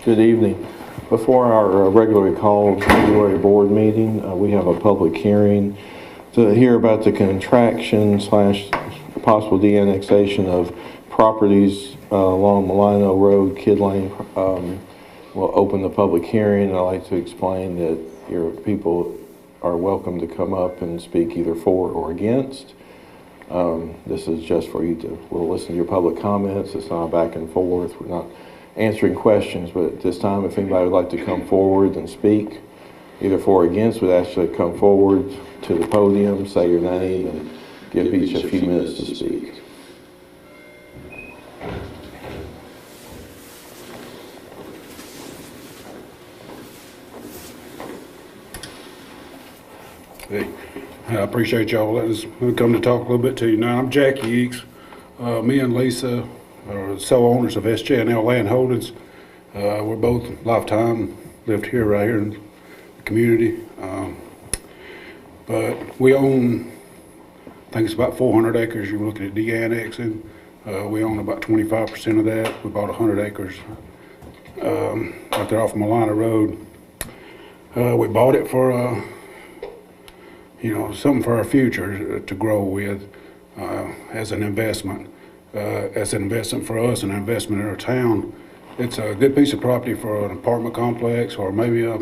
Good evening. Before our regularly called February board meeting, we have a public hearing to hear about the contraction / possible de-annexation of properties along Milano Road, Kid Lane. We'll open the public hearing. I'd like to explain that your people are welcome to come up and speak either for or against. This is just for you to, we'll listen to your public comments. It's not back and forth. We're not answering questions, but at this time, if anybody would like to come forward and speak, either for or against, we'd ask you to come forward to the podium, say your name, and give each a few minutes to speak. Hey, I appreciate y'all letting us come to talk a little bit to you now. I'm Jackie Eakes. Me and Lisa are sole owners of SJ&L Land Holdings. We're both lifetime, lived here right here in the community. But we own, I think it's about 400 acres you're looking at de-annexing. We own about 25% of that. We bought 100 acres out there off Milano Road. We bought it for something for our future to grow with as an investment. As an investment for us and an investment in our town. It's a good piece of property for an apartment complex or maybe a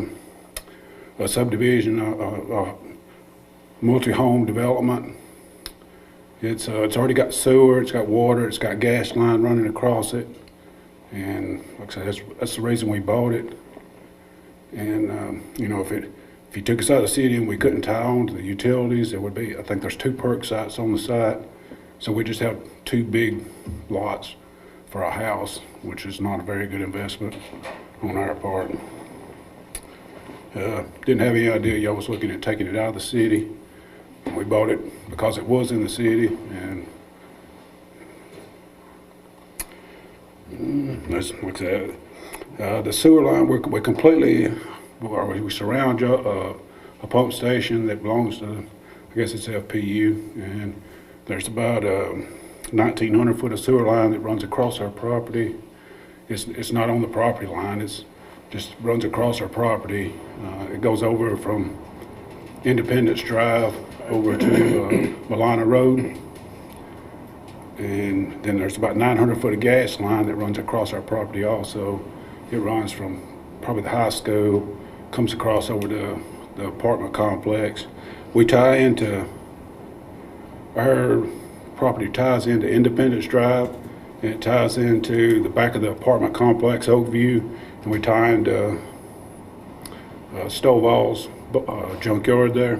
subdivision, a multi-home development. It's already got sewer, it's got water, it's got gas line running across it. And like I said, that's the reason we bought it. And if you took us out of the city and we couldn't tie on to the utilities, there would be, I think there's 2 perk sites on the site. So we just have 2 big lots for a house, which is not a very good investment on our part. Didn't have any idea y'all was looking at taking it out of the city. We bought it because it was in the city, and what's that? The sewer line, we surround a pump station that belongs to, I guess it's FPU, and there's about 1,900 foot of sewer line that runs across our property. It's not on the property line, it's just runs across our property. It goes over from Independence Drive over to Milano Road. And then there's about 900 foot of gas line that runs across our property also. It runs from probably the high school, comes across over to the apartment complex. We tie into, our property ties into Independence Drive, and it ties into the back of the apartment complex, Oakview, and we tie into Stovall's junkyard there.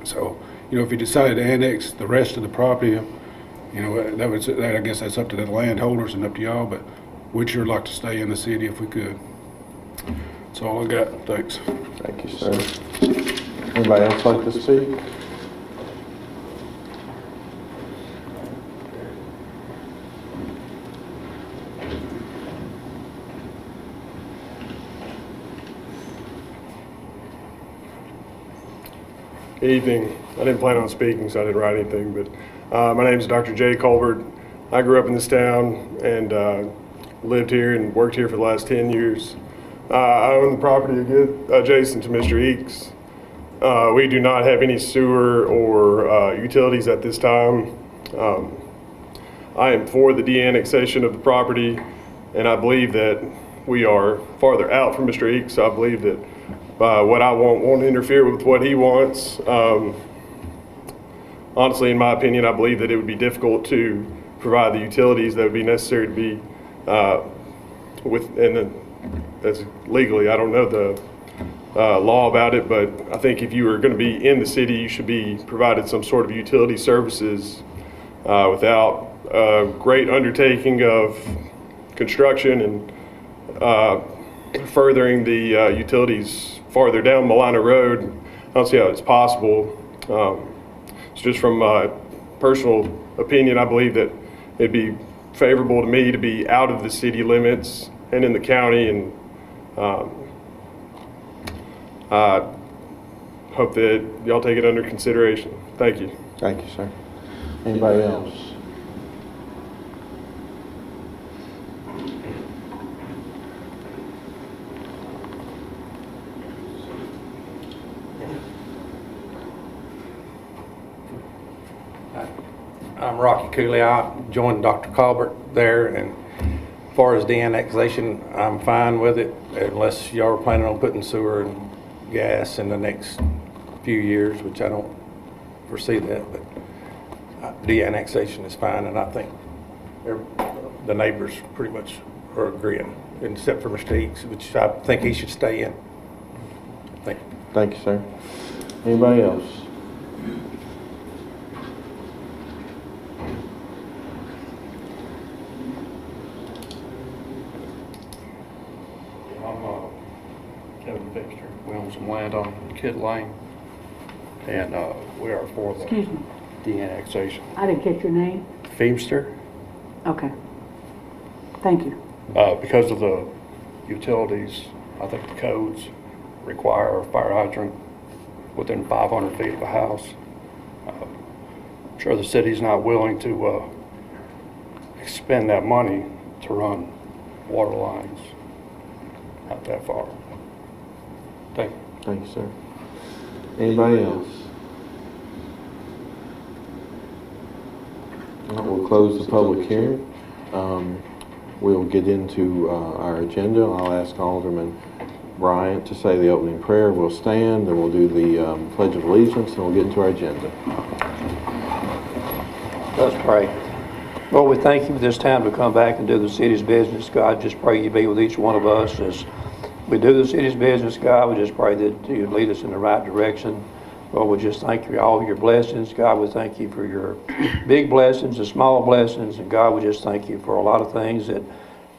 So, if you decided to annex the rest of the property, that I guess that's up to the landholders and up to y'all, but we'd sure like to stay in the city if we could. That's all I got. Thanks. Thank you, sir. Anybody else like to speak? Evening. I didn't plan on speaking, so I didn't write anything, but my name is Dr. Jay Colbert. I grew up in this town and lived here and worked here for the last 10 years. I own the property adjacent to Mr. Eakes. We do not have any sewer or utilities at this time. I am for the de-annexation of the property, and I believe that we are farther out from Mr. Eakes. So I believe that what I want won't interfere with what he wants. Honestly, in my opinion, I believe that it would be difficult to provide the utilities that would be necessary to be that's legally. I don't know the law about it, but I think if you were going to be in the city, you should be provided some sort of utility services without a great undertaking of construction and furthering the utilities farther down Milano Road. I don't see how it's possible. It's just from my personal opinion, I believe that it'd be favorable to me to be out of the city limits and in the county, and I hope that y'all take it under consideration. Thank you. Thank you, sir. Anybody else? Rocky Cooley. I joined Dr. Colbert there, and as far as the annexation, I'm fine with it, unless y'all are planning on putting sewer and gas in the next few years, which I don't foresee that, but the annexation is fine, and I think the neighbors pretty much are agreeing, except for Mr. Eakes, which I think he should stay in. Thank you. Thank you, sir. Anybody else? I'm Kevin Fixter. We own some land on Kid Lane, and we are for the Excuse me, de-annexation. I didn't catch your name. Feemster, Okay. Thank you. because of the utilities, I think the codes require a fire hydrant within 500 feet of a house. I'm sure the city's not willing to expend that money to run water lines out that far. Thank you. Thank you, sir. Anybody else? All right, we'll close the public hearing. We'll get into our agenda. I'll ask Alderman Bryant to say the opening prayer. We'll stand and we'll do the Pledge of Allegiance, and we'll get into our agenda. Let's pray. Lord, we thank you for this time to come back and do the city's business. God, just pray you be with each one of us as we do the city's business. God, we just pray that you lead us in the right direction. Lord, we just thank you for all of your blessings. God, we thank you for your big blessings and small blessings. And God, we just thank you for a lot of things that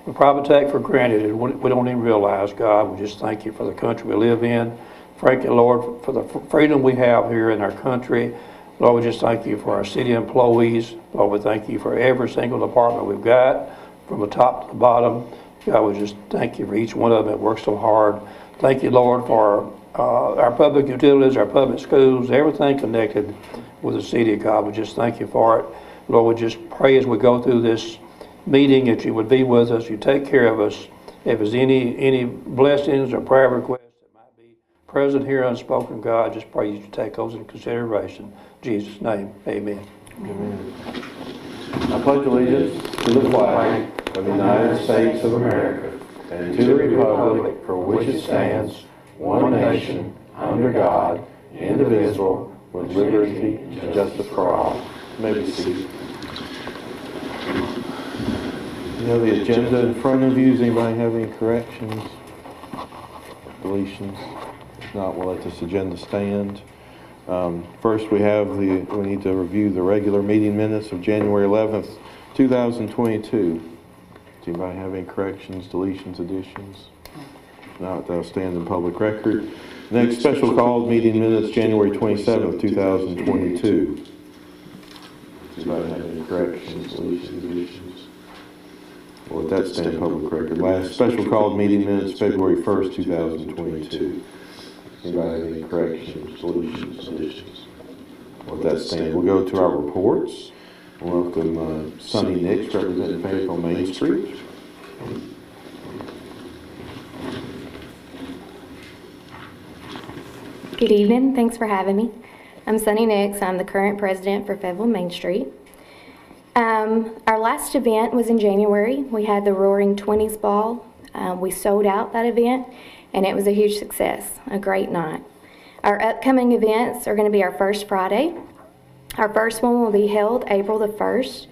we probably take for granted and we don't even realize. God, we just thank you for the country we live in. Thank you, Lord, for the freedom we have here in our country. Lord, we just thank you for our city employees. Lord, we thank you for every single department we've got, from the top to the bottom. God, we just thank you for each one of them that works so hard. Thank you, Lord, for our public utilities, our public schools, everything connected with the city. God, we just thank you for it. Lord, we just pray as we go through this meeting that you would be with us, you take care of us. If there's any blessings or prayer requests that might be present here unspoken, God, just pray you take those into consideration. In Jesus' name, amen. Amen. I pledge allegiance to the flag of the United States of America and to the republic for which it stands, one nation, under God, indivisible, with liberty and justice for all. You may be seated. You have the agenda in front of you. Does anybody have any corrections, deletions? If not, we'll let this agenda stand. First, we need to review the regular meeting minutes of January 11th, 2022. Does anybody have any corrections, deletions, additions? If not, they'll stand in public record. Next, special called meeting minutes, January 27th, 2022. Does anybody have any corrections, deletions, additions? Well, let that stand in public record. Last special called meeting minutes, February 1st, 2022. Anybody have any corrections, deletions, additions? Well, let that stand. We'll go to our reports. Welcome Sonny Nix, representing Fayetteville Main Street. Good evening. Thanks for having me. I'm Sonny Nix. I'm the current president for Fayetteville Main Street. Our last event was in January. We had the Roaring 20s Ball. We sold out that event, and it was a huge success, a great night. Our upcoming events are going to be our first Friday. Our first one will be held April the 1st.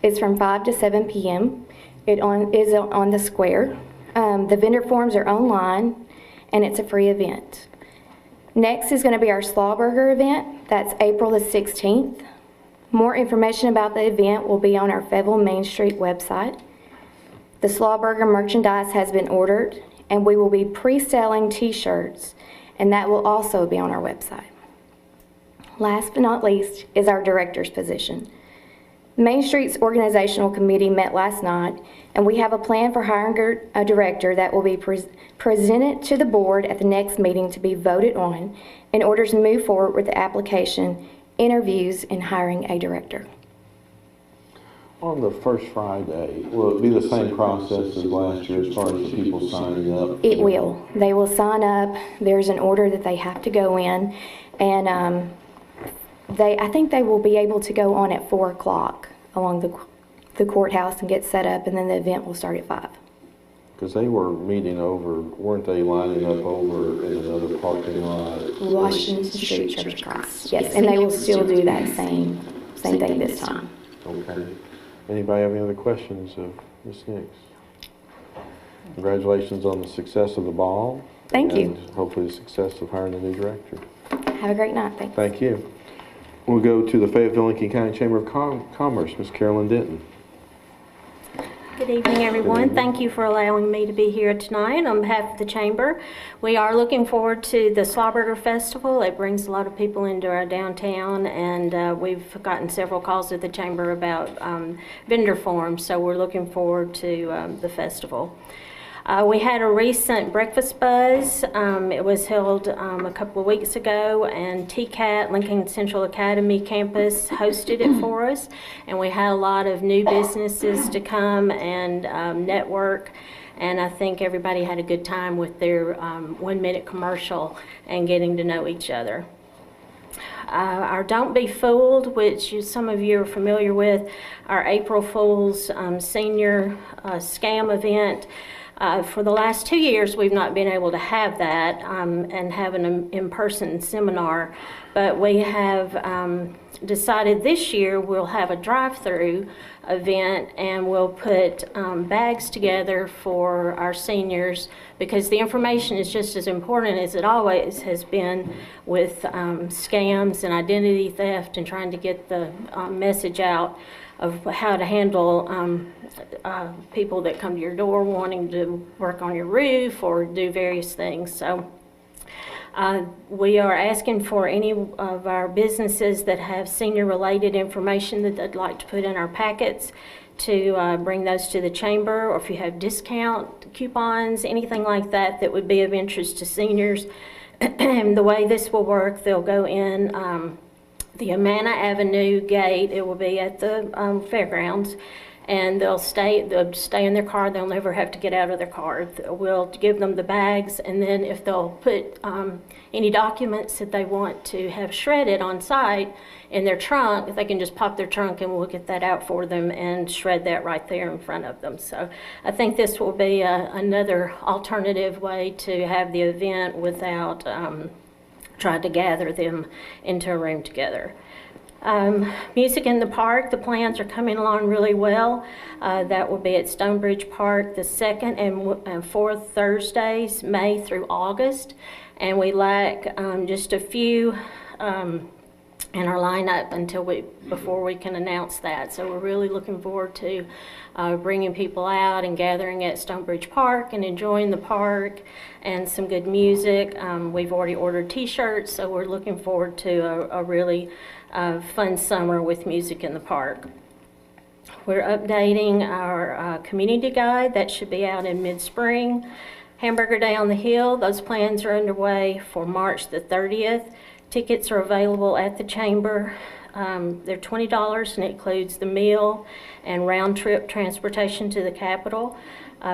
It's from 5 to 7 p.m. It is on the square. The vendor forms are online, and it's a free event. Next is going to be our Slaw Burger event. That's April the 16th. More information about the event will be on our Fayetteville Main Street website. The Slaw Burger merchandise has been ordered, and we will be pre-selling t-shirts, and that will also be on our website. Last but not least is our director's position. Main Street's organizational committee met last night, and we have a plan for hiring a director that will be presented to the board at the next meeting to be voted on in order to move forward with the application, interviews, and hiring a director. On the first Friday, will it be the same process as last year as far as the people signing up? It will. They will sign up. There's an order that they have to go in, and I think they will be able to go on at 4 o'clock along the courthouse and get set up, and then the event will start at 5. Because they were meeting over, weren't they lining up over in another parking lot? Washington Street Church of Christ. Yes, and they will still do that same thing this time. Okay. Anybody have any other questions of Ms. Nix? Congratulations on the success of the ball. Thank you. And hopefully the success of hiring a new director. Have a great night. Thanks. Thank you. We'll go to the Fayetteville Lincoln County Chamber of Commerce, Ms. Carolyn Denton. Good evening, everyone. Good evening. Thank you for allowing me to be here tonight on behalf of the Chamber. We are looking forward to the Slaughterburger Festival. It brings a lot of people into our downtown, and we've gotten several calls at the Chamber about vendor forums, so we're looking forward to the festival. We had a recent breakfast buzz. It was held a couple of weeks ago, and TCAT, Lincoln Central Academy campus, hosted it for us. And we had a lot of new businesses to come and network. And I think everybody had a good time with their 1-minute commercial and getting to know each other. Our Don't Be Fooled, which some of you are familiar with, our April Fool's senior scam event. For the last 2 years, we've not been able to have that and have an in-person seminar, but we have decided this year we'll have a drive-through event, and we'll put bags together for our seniors, because the information is just as important as it always has been with scams and identity theft and trying to get the message out of how to handle people that come to your door wanting to work on your roof or do various things. So we are asking for any of our businesses that have senior-related information that they'd like to put in our packets to bring those to the Chamber, or if you have discount coupons, anything like that that would be of interest to seniors. The way this will work, they'll go in the Amana Avenue gate. It will be at the fairgrounds, and they'll stay in their car. They'll never have to get out of their car. We'll give them the bags, and then if they'll put any documents that they want to have shredded on site in their trunk, they can just pop their trunk and we'll get that out for them and shred that right there in front of them. So I think this will be another alternative way to have the event without trying to gather them into a room together. Music in the Park, the plans are coming along really well. That will be at Stonebridge Park the 2nd and 4th Thursdays, May through August. And we lack just a few in our lineup before we can announce that. So we're really looking forward to bringing people out and gathering at Stonebridge Park and enjoying the park and some good music. We've already ordered t-shirts, so we're looking forward to a really fun summer with music in the park. We're updating our community guide. That should be out in mid-spring. Hamburger Day on the Hill, those plans are underway for March the 30th. Tickets are available at the Chamber. They're $20, and it includes the meal and round-trip transportation to the Capitol.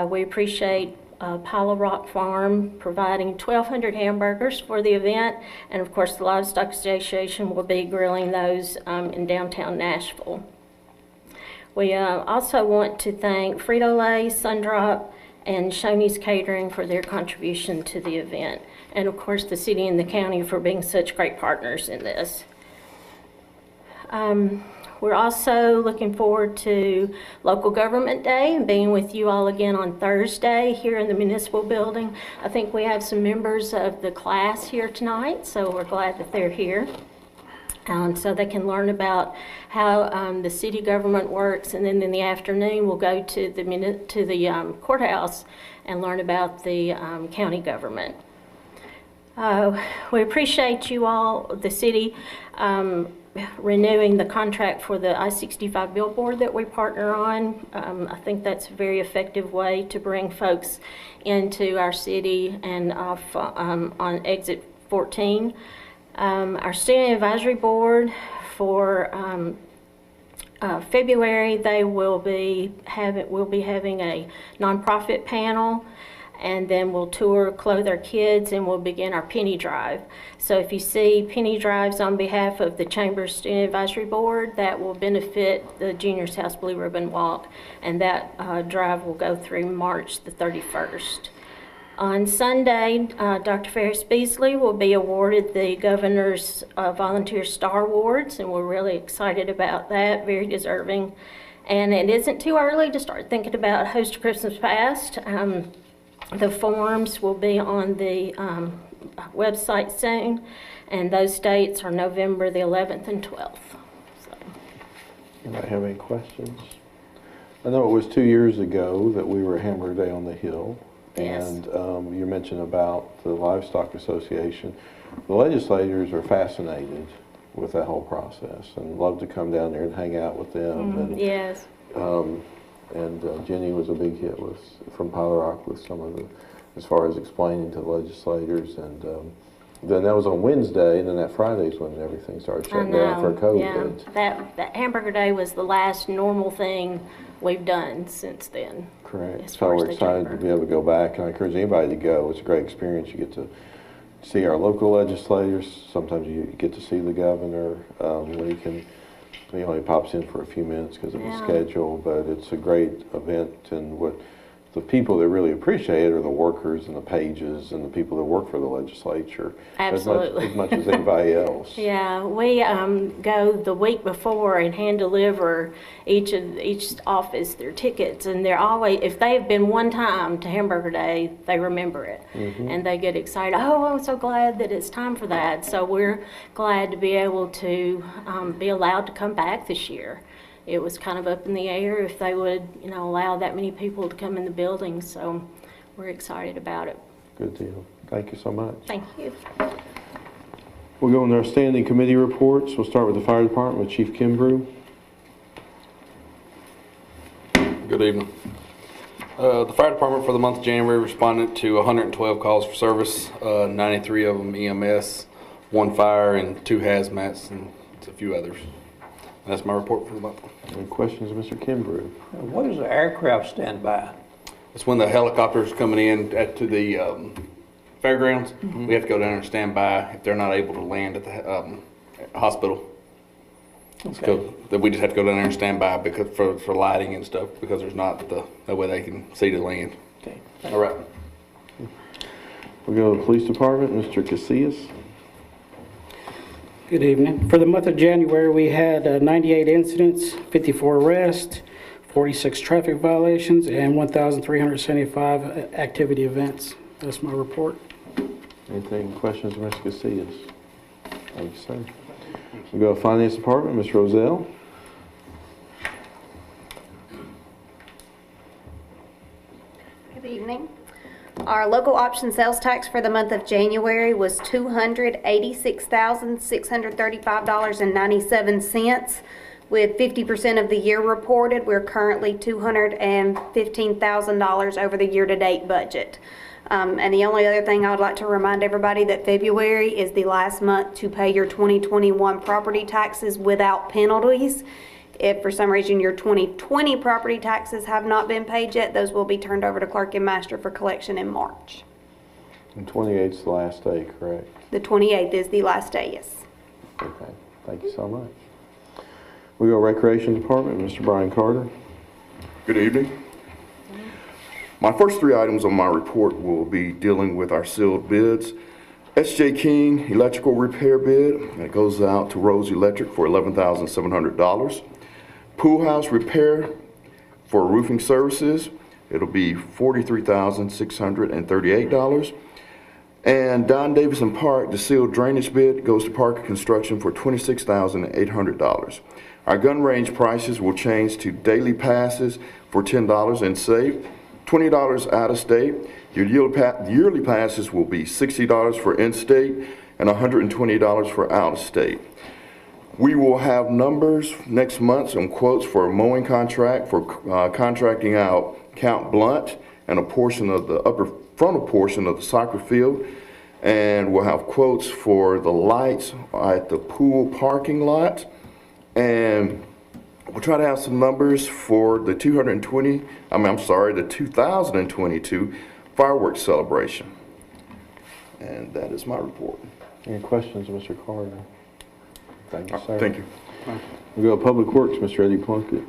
We appreciate Pile of Rock Farm providing 1,200 hamburgers for the event, and of course the Livestock Association will be grilling those in downtown Nashville. We also want to thank Frito-Lay, Sundrop, and Shoney's Catering for their contribution to the event, and of course the city and the county for being such great partners in this. We're also looking forward to Local Government Day and being with you all again on Thursday here in the Municipal Building. I think we have some members of the class here tonight, so we're glad that they're here. So they can learn about how the city government works, and then in the afternoon we'll go to the courthouse and learn about the county government. We appreciate you all, the city, renewing the contract for the I-65 billboard that we partner on. I think that's a very effective way to bring folks into our city and off on exit 14. Our Student Advisory Board for February, they will be having a nonprofit panel, and then we'll tour, clothe our kids, and we'll begin our penny drive. So if you see penny drives on behalf of the Chamber's Student Advisory Board, that will benefit the Juniors House Blue Ribbon Walk, and that drive will go through March the 31st. On Sunday, Dr. Ferris Beasley will be awarded the Governor's Volunteer Star Awards, and we're really excited about that, very deserving. And it isn't too early to start thinking about Host Christmas Past. The forms will be on the website soon, and those dates are November the 11th and 12th. So. Anybody have any questions? I know it was 2 years ago that we were at Hamburger Day on the Hill. Yes. And you mentioned about the Livestock Association. The legislators are fascinated with that whole process and love to come down there and hang out with them. And, yes. Jenny was a big hit from Pile Rock with some of the, as far as explaining to the legislators. And then that was on Wednesday, and then that Friday's when everything started shutting down for COVID. Yeah, that Hamburger Day was the last normal thing we've done since then. Correct. So we're excited to be able to go back, and I encourage anybody to go. It's a great experience. You get to see our local legislators. Sometimes you get to see the governor when he only pops in for a few minutes because of the schedule, but it's a great event, and what the people that really appreciate it are the workers and the pages and the people that work for the legislature. Absolutely. As much as anybody else. Yeah, we go the week before and hand deliver each office their tickets, and they're always, if they've been one time to Hamburger Day, they remember it, and they get excited. Oh, I'm so glad that it's time for that. So we're glad to be able to be allowed to come back this year. It was kind of up in the air if they would, allow that many people to come in the building. So we're excited about it. Good deal. Thank you so much. Thank you. We'll go into our standing committee reports. We'll start with the fire department with Chief Kimbrough. Good evening. The fire department for the month of January responded to 112 calls for service, 93 of them EMS, 1 fire, and 2 hazmats, and a few others. That's my report for the month. Any questions, Mr. Kimbrough? What is the aircraft standby? It's when the helicopter's coming in to the fairgrounds. We have to go down and stand by if they're not able to land at the hospital. Okay. So that we just have to go down there and stand by because for lighting and stuff, because there's not that way they can see to land. Okay. All right. We'll go to the police department, Mr. Casillas. Good evening. For the month of January, we had 98 incidents, 54 arrests, 46 traffic violations, and 1,375 activity events. That's my report. Anything, questions, Mr. Casillas? Thank you, sir. We'll go to finance department, Ms. Rozelle. Good evening. Our local option sales tax for the month of January was $286,635.97. With 50% of the year reported, we're currently $215,000 over the year-to-date budget. And the only other thing I would like to remind everybody that February is the last month to pay your 2021 property taxes without penalties. If for some reason your 2020 property taxes have not been paid yet, those will be turned over to Clerk and Master for collection in March. And 28th is the last day, correct? The 28th is the last day, yes. Okay, thank you so much. We go Recreation Department, Mr. Brian Carter. Good evening. My first 3 items on my report will be dealing with our sealed bids. S.J. King electrical repair bid, and it goes out to Rose Electric for $11,700. Pool house repair for roofing services, it'll be $43,638. And Don Davison Park, the sealed drainage bid, goes to Parker Construction for $26,800. Our gun range prices will change to daily passes for $10 and save, $20 out of state. Your yearly passes will be $60 for in-state and $120 for out-of-state. We will have numbers next month on quotes for a mowing contract for contracting out Count Blunt and a portion of the upper frontal portion of the soccer field. And we'll have quotes for the lights at the pool parking lot. And we'll try to have some numbers for the 2022 fireworks celebration. And that is my report. Any questions, Mr. Carter? Thank you, sir. Thank you. We go to Public Works, Mr. Eddie Plunkett.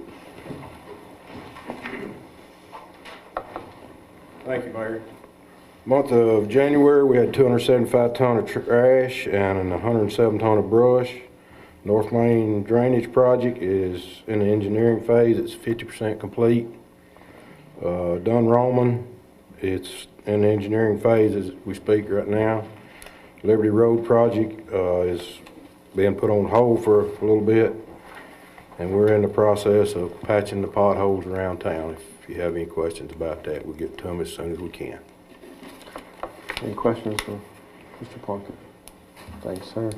Thank you, Mayor. Month of January, we had 275 ton of trash and 107 ton of brush. North Main Drainage Project is in the engineering phase. It's 50% complete. Dunn Roman, it's in the engineering phase as we speak right now. Liberty Road Project is being put on hold for a little bit, and we're in the process of patching the potholes around town. If you have any questions about that, we'll get to them as soon as we can. Any questions for Mr. Plunkett? Thanks, sir.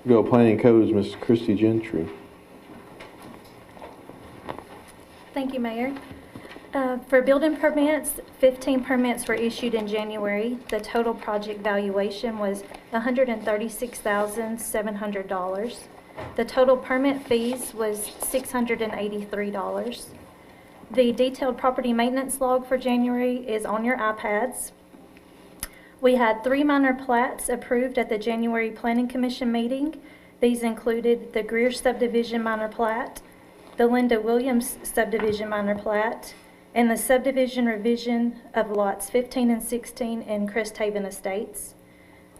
We go to Planning Codes, Ms. Christy Gentry. Thank you, Mayor. For building permits, 15 permits were issued in January. The total project valuation was $136,700. The total permit fees was $683. The detailed property maintenance log for January is on your iPads. We had 3 minor plats approved at the January Planning Commission meeting. These included the Greer subdivision minor plat, the Linda Williams subdivision minor plat, and the subdivision revision of lots 15 and 16 in Cresthaven Estates.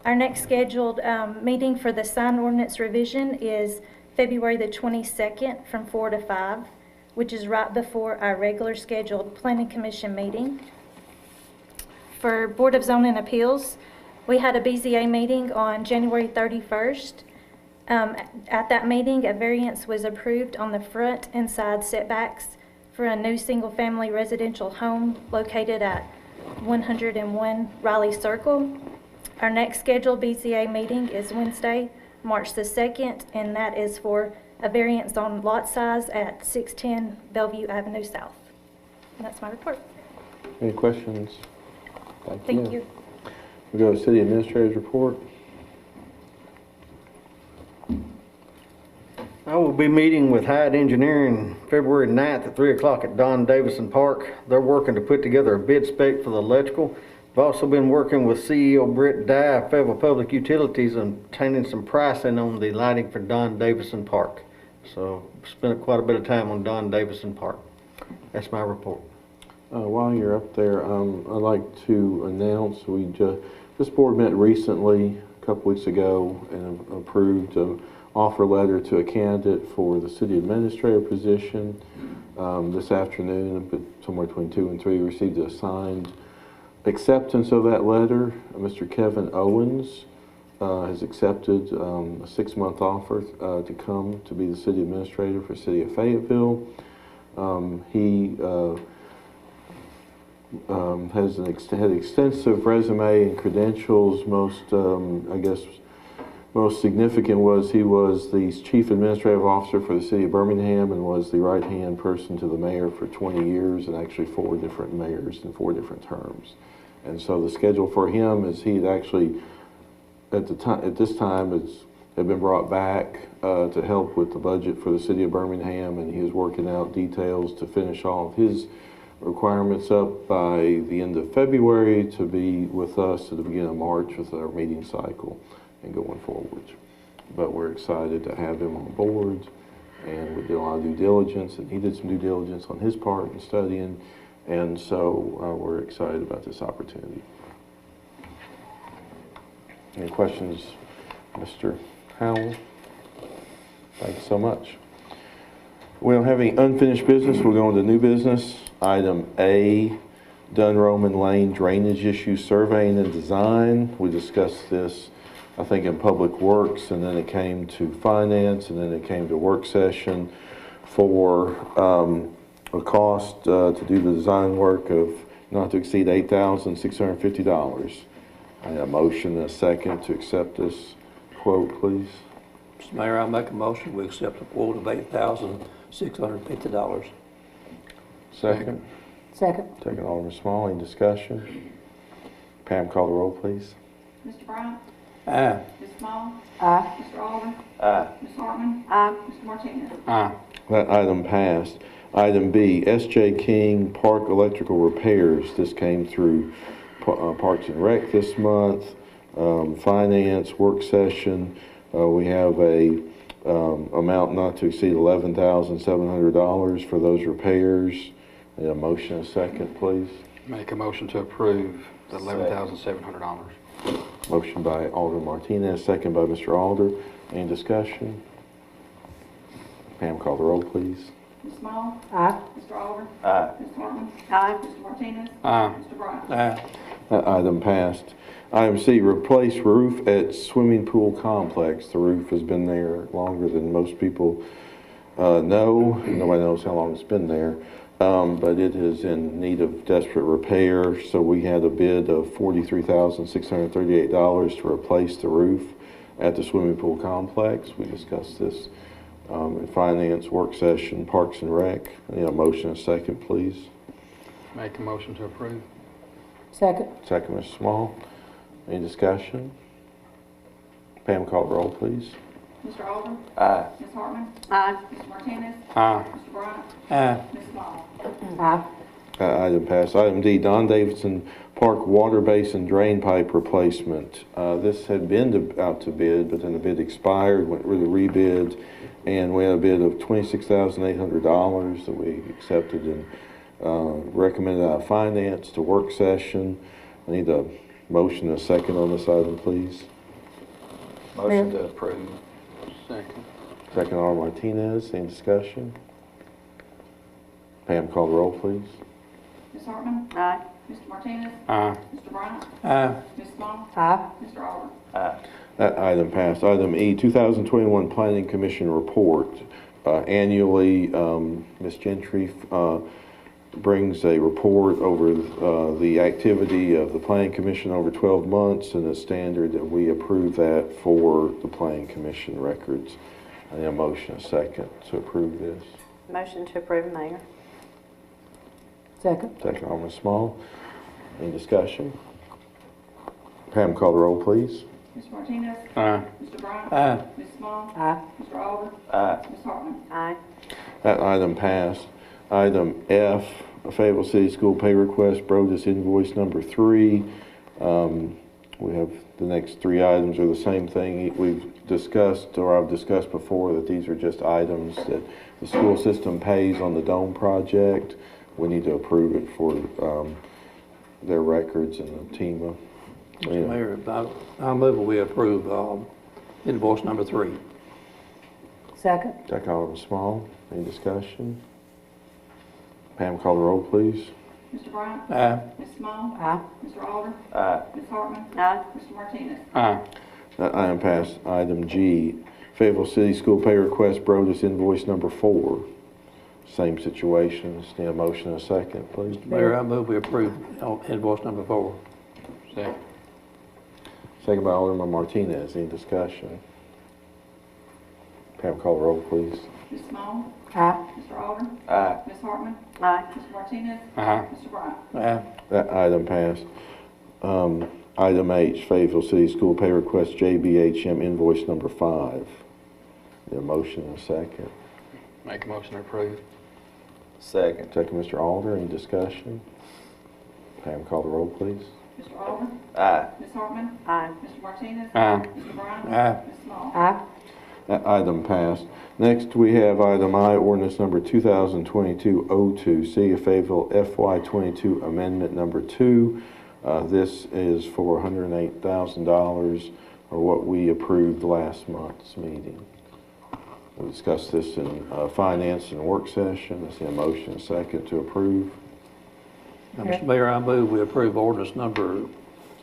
Our next scheduled meeting for the sign ordinance revision is February the 22nd from 4 to 5, which is right before our regular scheduled Planning Commission meeting. For Board of Zoning Appeals, we had a BZA meeting on January 31st. At that meeting, a variance was approved on the front and side setbacks for a new single-family residential home located at 101 Riley Circle. Our next scheduled BZA meeting is Wednesday, March the 2nd, and that is for a variance on lot size at 610 Bellevue Avenue South. And that's my report. Any questions? Thank you. We go to City Administrator's report. I will be meeting with Hyde Engineering February 9th at 3 o'clock at Don Davison Park. They're working to put together a bid spec for the electrical. I've also been working with CEO Britt Dye of Fayetteville Public Utilities and obtaining some pricing on the lighting for Don Davison Park. So spent quite a bit of time on Don Davison Park. That's my report. While you're up there, I'd like to announce this board met recently, a couple weeks ago, and approved an offer letter to a candidate for the city administrator position. This afternoon, but somewhere between 2 and 3, received a signed acceptance of that letter. Mr. Kevin Owens has accepted a 6-month offer to come to be the city administrator for the city of Fayetteville. He has had extensive resume and credentials. Most significant was he was the chief administrative officer for the city of Birmingham and was the right-hand person to the mayor for 20 years and actually 4 different mayors in 4 different terms. And so the schedule for him is he'd actually, at this time, had been brought back to help with the budget for the city of Birmingham, and he was working out details to finish all of his requirements up by the end of February to be with us at the beginning of March with our meeting cycle and going forward. But we're excited to have him on board, and we did a lot of due diligence, and he did some due diligence on his part in studying, and so we're excited about this opportunity. Any questions, Mr. Howell? Thank you so much. We don't have any unfinished business. We'll go into new business. Item A, Dunn Roman Lane Drainage Issue Surveying and Design. We discussed this, I think, in Public Works, and then it came to Finance, and then it came to work session for a cost to do the design work of not to exceed $8,650. I need a motion and a second to accept this quote, please. Mr. Mayor, I make a motion, we accept a quote of $8,650. Second. Second. Second, Alderman Small. Any discussion? Pam, call the roll, please. Mr. Bryant? Aye. Ms. Small? Aye. Mr. Alderman? Aye. Ms. Hartman? Aye. Mr. Martinez? Aye. That item passed. Item B, S.J. King Park Electrical Repairs. This came through Parks and Rec this month, Finance work session. We have a amount not to exceed $11,700 for those repairs. Need a motion and a second, please. Make a motion to approve the $11,700. Motion by Alderman Martinez, second by Mr. Alder. Any discussion? Pam, call the roll, please. Ms. Small? Aye. Mr. Alder? Aye. Ms. Hartman? Aye. Mr. Martinez? Aye. Mr. Bryant? Aye. That item passed. Item C, replace roof at swimming pool complex. The roof has been there longer than most people know. Nobody knows how long it's been there. But it is in need of desperate repair. So we had a bid of $43,638 to replace the roof at the swimming pool complex. We discussed this in Finance work session, Parks and Rec. I need a motion and a second, please. Make a motion to approve. Second. Second, Mr. Small. Any discussion? Pam, call the roll, please. Mr. Alder? Aye. Ms. Hartman? Aye. Mr. Martinez? Aye. Mr. Bryant? Aye. Ms. Small? Aye. Item passed. Item D, Don Davidson Park Water Basin Drain Pipe Replacement. This had been out to bid, but then the bid expired, went with a rebid, and we had a bid of $26,800 that we accepted and recommended out of Finance to work session. I need a motion and a second on this item, please. Motion to approve. Second. Second, Alderman Martinez. Any discussion? Pam, call the roll, please. Ms. Hartman? Aye. Mr. Martinez? Aye. Mr. Bryant? Aye. Ms. Small? Aye. Mr. Alder? Aye. That item passed. Item E, 2021 Planning Commission Report. Annually, Ms. Gentry brings a report over the activity of the Planning Commission over 12 months, and it's standard that we approve that for the Planning Commission records. I need a motion, a second, to approve this. Motion to approve, Mayor. Second. Second, Alderman Small. Any discussion? Pam, call the roll, please. Mr. Martinez? Aye. Mr. Bryant? Aye. Ms. Small? Aye. Mr. Alder? Aye. Ms. Hartman? Aye. That item passed. Item F, Fayetteville City School Pay Request, Brodus invoice number 3. We have the next 3 items are the same thing. We've discussed, or I've discussed before, that these are just items that the school system pays on the Dome project. We need to approve it for their records and the TEMA. Mr. Mayor, I move we approve invoice number 3. Second. Second, Alderman Small. Any discussion? Pam, call the roll, please. Mr. Bryant? Aye. Ms. Small? Aye. Mr. Alder? Aye. Ms. Hartman? Aye. Mr. Martinez? Aye. That item passed. Item G, Fayetteville City School Pay Request, Brodus invoice number 4. Same situation. Just need a motion and a second, please. Mayor, I move we approve invoice number 4. Second. Second by Alderman Martinez. Any discussion? Pam, call the roll, please. Ms. Small? Aye. Mr. Alder? Aye. Ms. Hartman? Aye. Mr. Martinez? Aye. Mr. Bryant? Aye. That item passed. Item H, Fayetteville City School Pay Request, JBHM invoice number 5. Need a motion and a second. Make a motion to approve. Second. Second, Mr. Alder. Any discussion? Pam, call the roll, please. Mr. Alder? Aye. Ms. Hartman? Aye. Mr. Martinez? Aye. Mr. Bryant? Aye. Ms. Small? Aye. That item passed. Next, we have item I, ordinance number 2022-02, City of Fayetteville FY22 Amendment number 2. This is for $108,000, or what we approved last month's meeting. We'll discuss this in Finance and work session. I see a motion and a second to approve. Now, Mr. Mayor, I move we approve ordinance number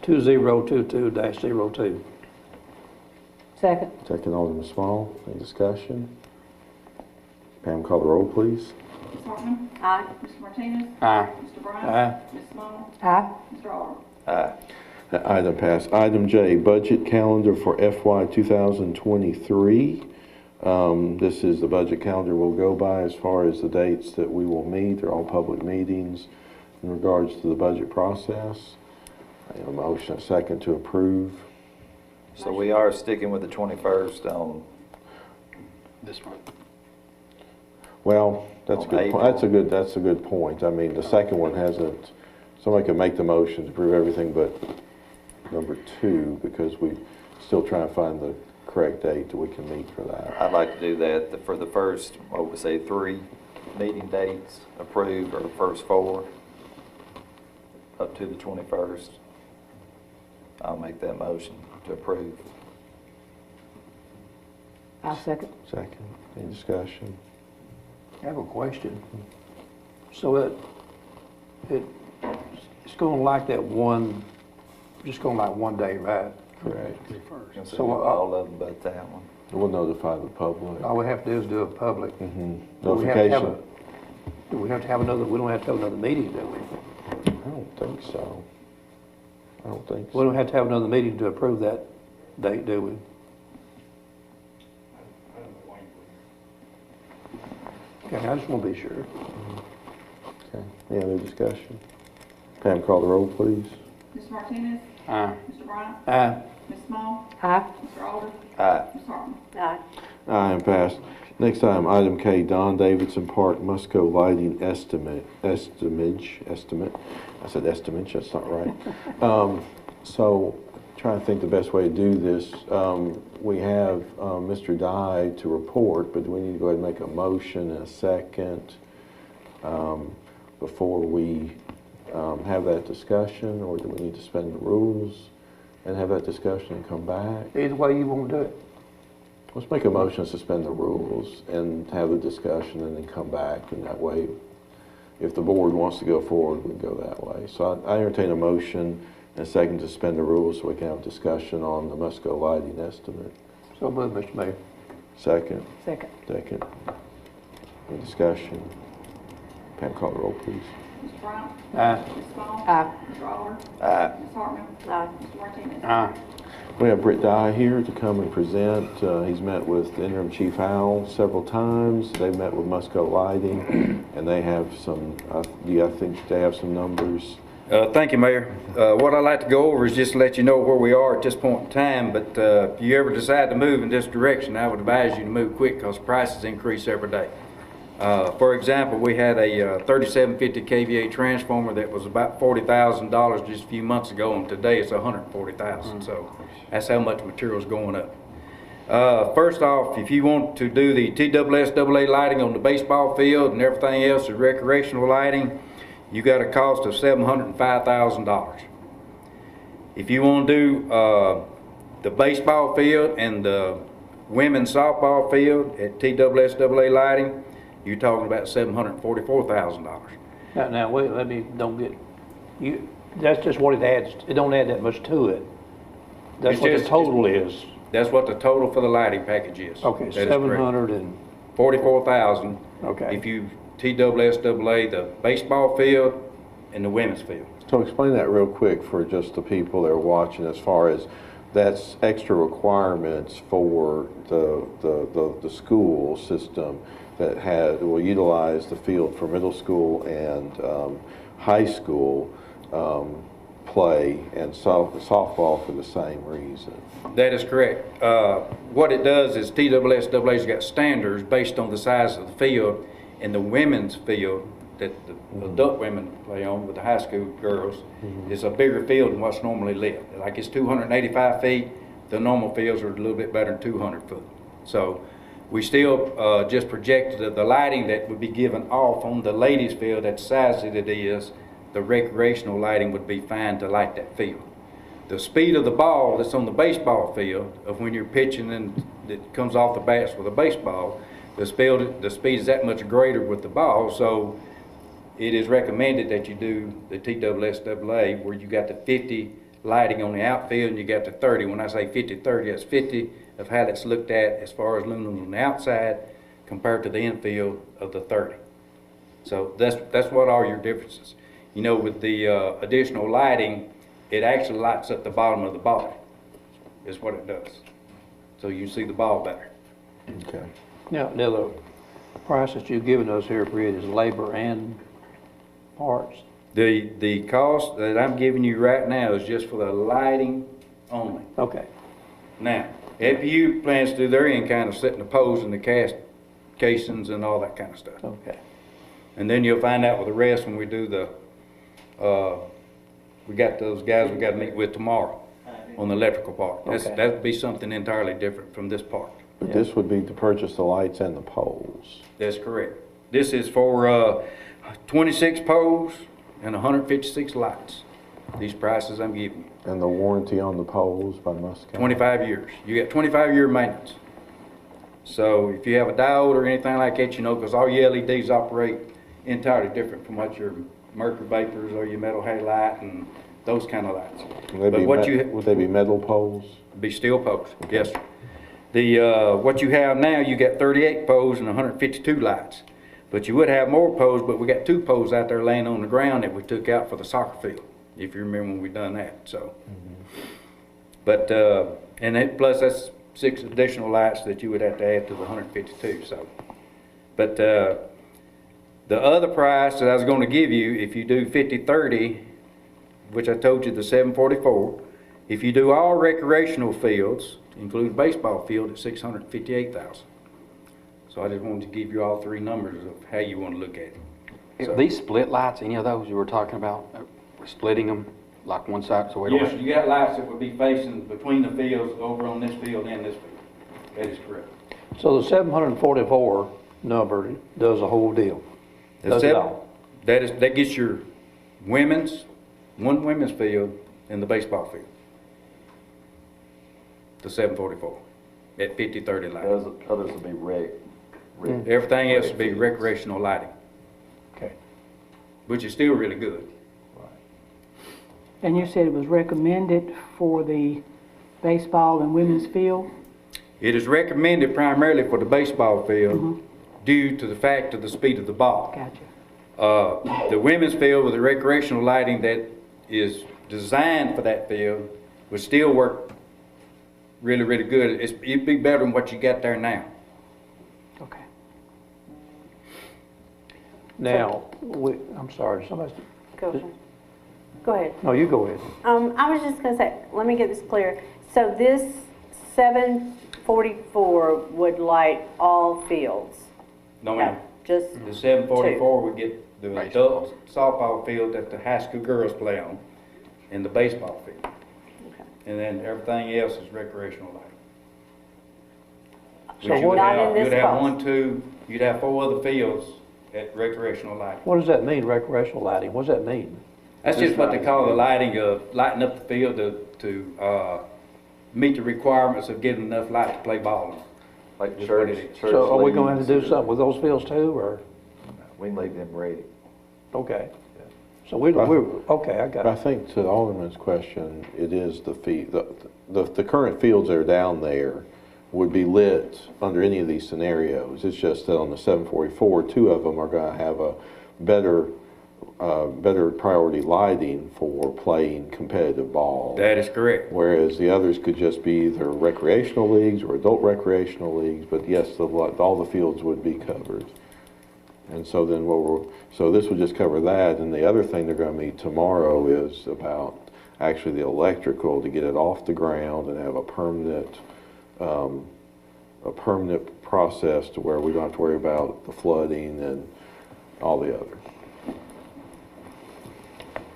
2022-02. Second. Second, Alderman Small. Any discussion? Pam, call the roll, please. Ms. Hartman? Aye. Mr. Martinez? Aye. Mr. Bryant? Aye. Ms. Small? Aye. Mr. Alder? Aye. That item passed. Item J, budget calendar for FY 2023. This is the budget calendar we'll go by as far as the dates that we will meet. They're all public meetings in regards to the budget process. I have a motion, a second to approve. So we are sticking with the 21st on, This one. Well, that's a On good April. point. That's a good point. I mean, the second one hasn't somebody can make the motion to approve everything but number 2, because we still trying to find the correct date that we can meet for that. I'd like to do that for the first, what would we say, 3 meeting dates approved, or the first 4, up to the 21st. I'll make that motion to approve. I'll second. Second. Any discussion? I have a question. So it's going like that one, just going like one day, right? Correct. So all of them but that one. We'll notify the public. All we have to do is do a public. Notification. Do we have to have another, we don't have to have another meeting, do we? I don't think so. I don't think so. We don't have to have another meeting to approve that date, do we? Okay, I just want to be sure. Okay. Any other discussion? Pam, call the roll, please. Mr. Martinez? Aye. Mr. Bryant? Aye. Ms. Small? Aye. Mr. Alder? Aye. Ms. Hartman? Aye. Aye, and passed. Next item, item K, Don Davidson Park Musco Lighting estimate. I said estimate, that's not right. So, trying to think the best way to do this. We have Mr. Dye to report, but do we need to go ahead and make a motion and a second before we have that discussion, or do we need to suspend the rules and have that discussion and come back? Either way you want to do it. Let's make a motion to suspend the rules and have the discussion and then come back, and that way, if the board wants to go forward, we can go that way. So I entertain a motion and a second to suspend the rules so we can have a discussion on the Musco lighting estimate. So moved, Mr. Mayor. Second. Second. Second. Any discussion? Pam, call the roll, please. Mr. Bryant? Aye. Ms. Small? Aye. Mr. Alder? Aye. Ms. Hartman? Aye. Mr. Martinez? Aye. We have Britt Dye here to come and present. He's met with interim Chief Howell several times. They've met with Musco Lighting, and they have some, I think they have some numbers. Thank you, Mayor. What I'd like to go over is just to let you know where we are at this point in time, but if you ever decide to move in this direction, I would advise you to move quick because prices increase every day. For example, we had a 3750 kVA transformer that was about $40,000 just a few months ago, and today it's $140,000. So that's how much material is going up. First off, if you want to do the TSSAA lighting on the baseball field and everything else is recreational lighting, you got a cost of $705,000. If you want to do the baseball field and the women's softball field at TSSAA lighting, you're talking about $744,000. Now, wait, don't get, that's just what it adds. It don't add that much to it. That's what the total is. That's what the total for the lighting package is. Okay, 700 and... $44,000. Okay. If you TSSAA the baseball field and the women's field. So explain that real quick for just the people that are watching, as far as that's extra requirements for the school system that will utilize the field for middle school and high school play and softball for the same reason. That is correct. What it does is TSSA's got standards based on the size of the field, and the women's field that the adult women play on with the high school girls is a bigger field than what's normally lit. Like it's 285 feet, the normal fields are a little bit better than 200 foot. So we still just projected that the lighting that would be given off on the ladies field at the size that it is, the recreational lighting would be fine to light that field. The speed of the ball that's on the baseball field, of when you're pitching and it comes off the bats with a baseball, the speed is that much greater with the ball, so it is recommended that you do the TSSAA where you got the 50 lighting on the outfield and you got the 30. When I say 50-30, that's 50 of how it's looked at as far as lumens on the outside compared to the infield of the 30. So that's what are your differences. You know, with the additional lighting, it actually lights up the bottom of the body, is what it does. So you see the ball better. Okay. Now, the price that you've given us here, Britt, is labor and parts? The cost that I'm giving you right now is just for the lighting only. Okay. Now, FPU plans to do their end kind of setting the poles and the casings and all that kind of stuff. Okay. And then you'll find out with the rest when we do the we got those guys we got to meet with tomorrow on the electrical part. Okay. That'd be something entirely different from this part. But this would be to purchase the lights and the poles. That's correct. This is for 26 poles and 156 lights. These prices I'm giving you. And the warranty on the poles by Muscat? 25 years. You got 25-year maintenance. So if you have a diode or anything like that, you know, because all your LEDs operate entirely different from what your mercury vapors or your metal halide and those kind of lights. Would they be metal poles? Be steel poles, yes, sir. The what you have now, you got 38 poles and 152 lights. But you would have more poles, but we got 2 poles out there laying on the ground that we took out for the soccer field, if you remember when we done that. So, but and it, plus that's 6 additional lights that you would have to add to the 152. So, but the other price that I was going to give you, if you do 50/30, which I told you the 744, if you do all recreational fields, include baseball field, at 658,000. So I just wanted to give you all 3 numbers of how you want to look at it. So, These split lights, any of those you were talking about, splitting them like one side? So yes, you got lights that would be facing between the fields over on this field and this field. That is correct. So the 744 number does the whole deal? Does it all? That gets your one women's field and the baseball field. The 744 at 50/30 lighting. Others will be rec. Everything else will be recreational lighting. Okay. Which is still really good. And you said it was recommended for the baseball and women's field? It is recommended primarily for the baseball field due to the fact of the speed of the ball. Gotcha. The women's field with the recreational lighting that is designed for that field would still work really, really good. It'd be better than what you got there now. Okay. Now, I'm sorry, somebody. Go ahead. No, you go ahead. I was just going to say, let me get this clear. So this 744 would light all fields? No, ma'am. Just the 744 would get the adult softball field that the high school girls play on, and the baseball field. Okay. And then everything else is recreational lighting. So you'd have 4 other fields at recreational lighting. What does that mean, recreational lighting? What does that mean? That's just what they call the lighting of lighting up the field to meet the requirements of getting enough light to play ball on. Like church. So are we going to do something with those fields too, or? We can leave them ready. Okay. So okay, I got it. I think to the Alderman's question, it is the current fields that are down there would be lit under any of these scenarios. It's just that on the 744, 2 of them are going to have a better priority lighting for playing competitive ball. That is correct. Whereas the others could just be either recreational leagues or adult recreational leagues, but yes, all the fields would be covered. And so then so this would just cover that, and the other thing they're going to meet tomorrow is about actually the electrical to get it off the ground and have a permanent process to where we don't have to worry about the flooding and all the other.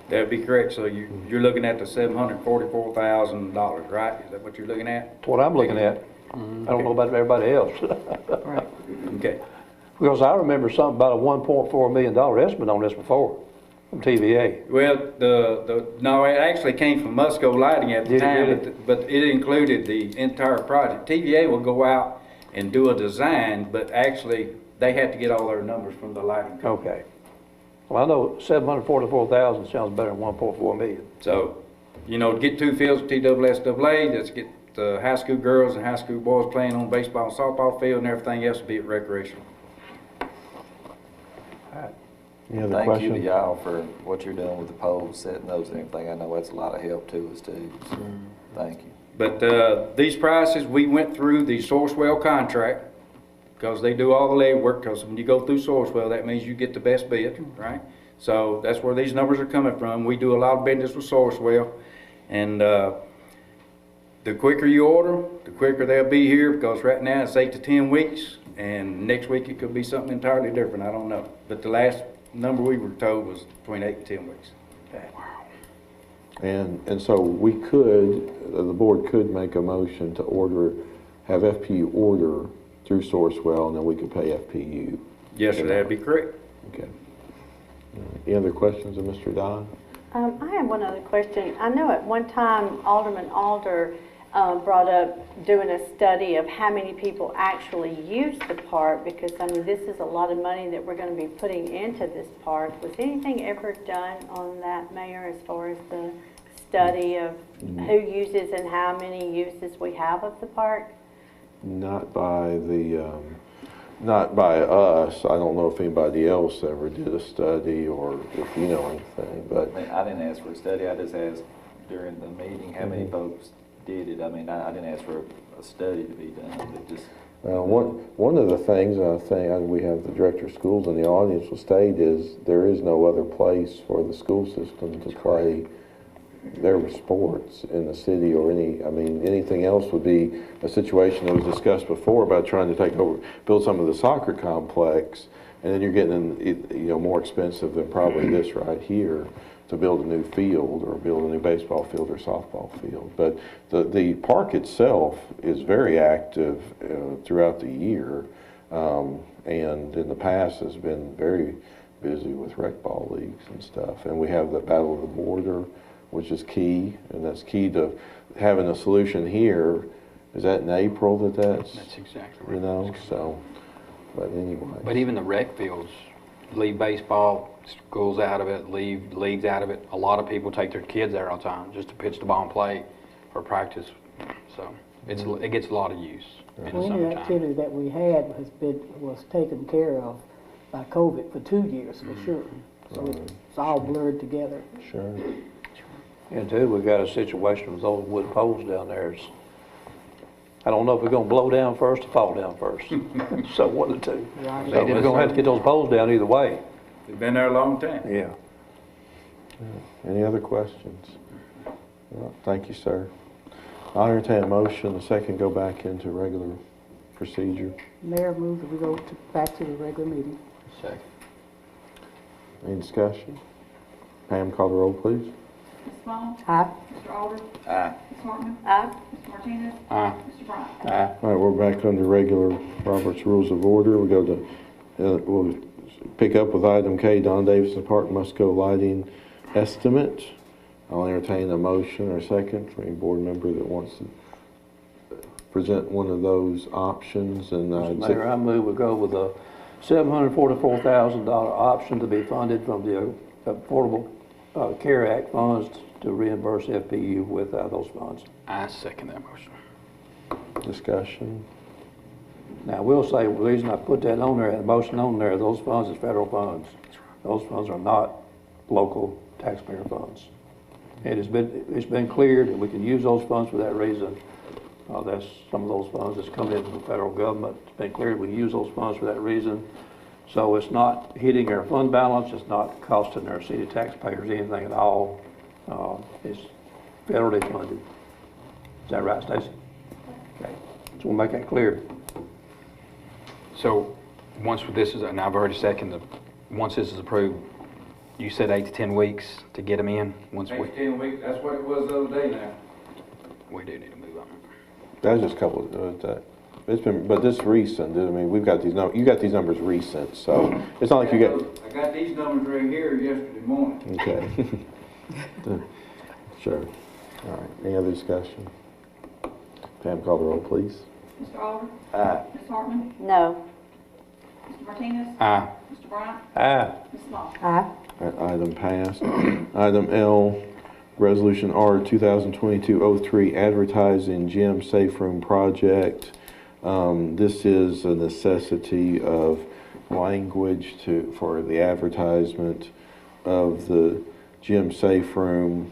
That'd be correct. So you're looking at the $744,000, right? Is that what you're looking at? That's what I'm looking at. I don't know about everybody else. Right. Okay. Because I remember something about a $1.4 million estimate on this before from TVA. Well, no, it actually came from Musco Lighting at the time, but it included the entire project. TVA will go out and do a design, but actually they had to get all their numbers from the lighting company. Okay. Well, I know 744,000 sounds better than 1.4 million. So, to get 2 fields of TSSAA, let's get the high school girls and high school boys playing on baseball and softball field, and everything else will be at recreational. Thank you to y'all for what you're doing with the poles, setting those and everything. I know that's a lot of help to us too. So, thank you. But these prices, we went through the Sourcewell contract because they do all the legwork. Because when you go through Sourcewell, that means you get the best bid, right? So that's where these numbers are coming from. We do a lot of business with Sourcewell, and the quicker you order, the quicker they'll be here. Because right now it's 8 to 10 weeks, and next week it could be something entirely different. I don't know. But the last number we were told was between 8 and 10 weeks. And so we could, the board could make a motion to order, have FPU order through Sourcewell, and then we could pay FPU. Yes, sir, that'd be correct. Okay. Any other questions of Mr. Don? I have one other question. I know at one time Alderman Alder brought up doing a study of how many people actually use the park, because I mean this is a lot of money that we're going to be putting into this park. Was anything ever done on that, Mayor, as far as the study of who uses and how many uses we have of the park? Not by the, not by us. I don't know if anybody else ever did a study or if you know anything, but. I mean, I didn't ask for a study, I just asked during the meeting how many folks did it. I mean, I didn't ask for a study to be done, but just. One of the things, I think we have the director of schools in the audience will state, is there is no other place for the school system to play their sports in the city or anything else would be a situation that was discussed before about trying to take over, build some of the soccer complex, and then you're getting more expensive than probably this right here to build a new field or build a new baseball field or softball field. But the park itself is very active throughout the year, and in the past has been very busy with rec ball leagues and stuff. And we have the Battle of the Border, which is key, and that's key to having a solution here. Is that in April that's exactly right. So, but anyway. But even the rec fields, leave baseball, schools out of it, leave leagues out of it. A lot of people take their kids there all the time just to pitch the ball and play or practice. So it gets a lot of use in the Well, any summertime. activity that we had was taken care of by COVID for 2 years, for sure. So it's all blurred together. Sure. And too, we've got a situation with those wood poles down there. I don't know if we're gonna blow down first or fall down first. So one of the two. Right. So we're gonna have to get those poles down either way. They've been there a long time. Yeah. Any other questions? Well, thank you, sir. I'll entertain a motion, a second, go back into regular procedure. Mayor moves that we go back to the regular meeting. Second. Any discussion? Pam, call the roll, please. Ms. Vaughn? Aye. Mr. Alder? Aye. Ms. Hartman? Aye. Mr. Martinez? Aye. Mr. Bryant? Aye. All right, we're back under regular Robert's Rules of Order. We go to, we'll pick up with item K, Don Davidson Park Musco Lighting Estimate. I'll entertain a motion or a second for any board member that wants to present one of those options. And Mr. Mayor, I move we go with a $744,000 option to be funded from the Affordable Care Act funds to reimburse FPU with those funds. I second that motion. discussion. Now, I will say, the reason I put that on there, that motion on there, those funds is federal funds. Those funds are not local taxpayer funds. It's been cleared that we can use those funds for that reason. That's some of those funds that's coming in from the federal government. It's been cleared we can use those funds for that reason. So it's not hitting our fund balance. It's not costing our city taxpayers anything at all. It's federally funded. Is that right, Stacy? Okay. So we'll make that clear. So once this is, and I've already seconded, once this is approved, you said 8 to 10 weeks to get them in? Once 8 to 10 weeks, that's what it was the other day now. We do need to move on. That was just a couple of, it's been, but this recent, I mean, we've got these numbers, you got these numbers recent, so it's not like you got. I got these numbers right here yesterday morning. Okay. Sure. All right, any other discussion? Pam, call the roll, please. Mr. Alder? Aye. Ms. Hartman? No. Mr. Martinez? Aye. Mr. Bryant? Aye. Ms. Small? Aye. Item passed. Item L, Resolution R 2022-03, Advertising Gym Safe Room Project. This is a necessity of language for the advertisement of the gym safe room,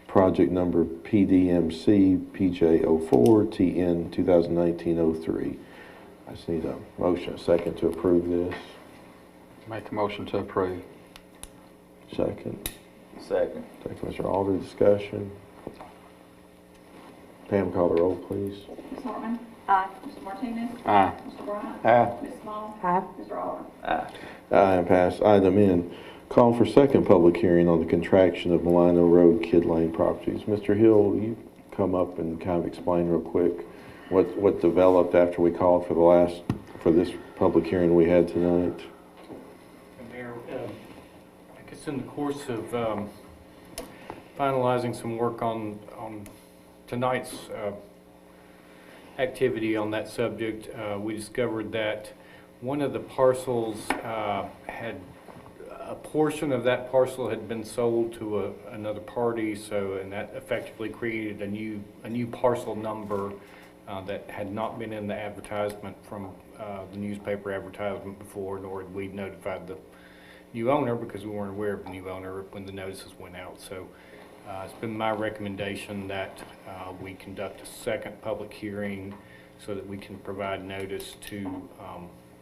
project number PDMC PJ04 TN 2019-03. I just need a motion, a second to approve this. Make a motion to approve. Second. Second. Second, Mr. Alder, discussion. Pam, call the roll, please. Ms. Hartman? Aye. Mr. Martinez? Aye. Mr. Bryant? Aye. Ms. Small? Aye. Mr. Alder? Aye. Aye, and passed. Item N, Call for second public hearing on the contraction of Milano Road Kid Lane properties. Mr. Hill, will you come up and kind of explain real quick what developed after we called for this public hearing we had tonight? Mayor, I guess in the course of finalizing some work on tonight's activity on that subject, we discovered that one of the parcels had a portion of that parcel had been sold to another party, and that effectively created a new parcel number that had not been in the advertisement from the newspaper advertisement before, nor had we notified the new owner because we weren't aware of the new owner when the notices went out. So it's been my recommendation that we conduct a second public hearing so that we can provide notice to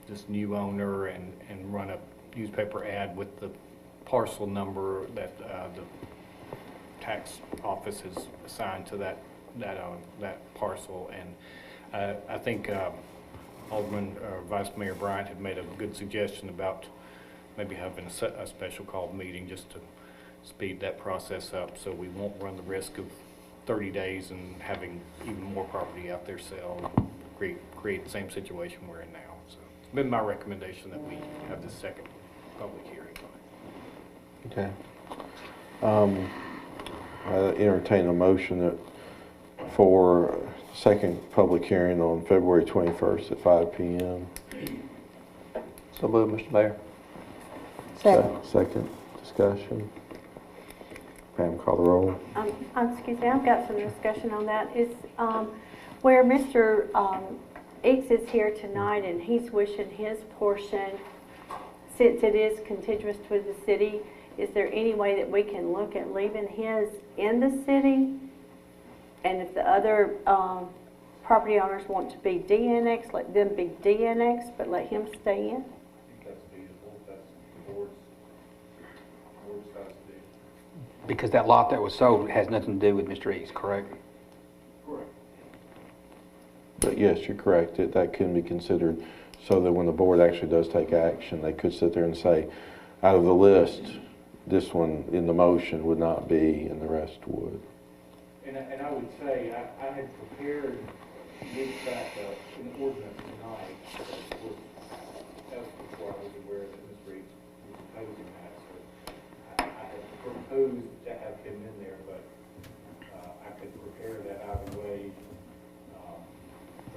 this new owner and run a newspaper ad with the parcel number that the tax office has assigned to that parcel. And I think Alderman Vice Mayor Bryant had made a good suggestion about maybe having a special call meeting just to speed that process up, so we won't run the risk of 30 days and having even more property out there sell, create the same situation we're in now. So it's been my recommendation that we have this second public hearing on it. Okay. I entertain a motion for second public hearing on February 21st at 5 p.m. So move, Mr. Mayor. Second discussion. Pam, call the roll. Excuse me, I've got some discussion on that. Is where Mr. Eakes is here tonight and he's wishing his portion, since it is contiguous with the city, is there any way that we can look at leaving his in the city? And if the other property owners want to be de-annexed, let them be de-annexed, but let him stay in? Because that lot that was sold has nothing to do with Mr. Eakes, correct? Correct. But yes, you're correct. That can be considered so that when the board actually does take action, they could sit there and say, out of the list, this one in the motion would not be and the rest would. And I would say I had prepared this back an ordinance tonight. That was before I was aware that Mr. Eakes was proposing that. So I had proposed to have him in there, but I could prepare that either way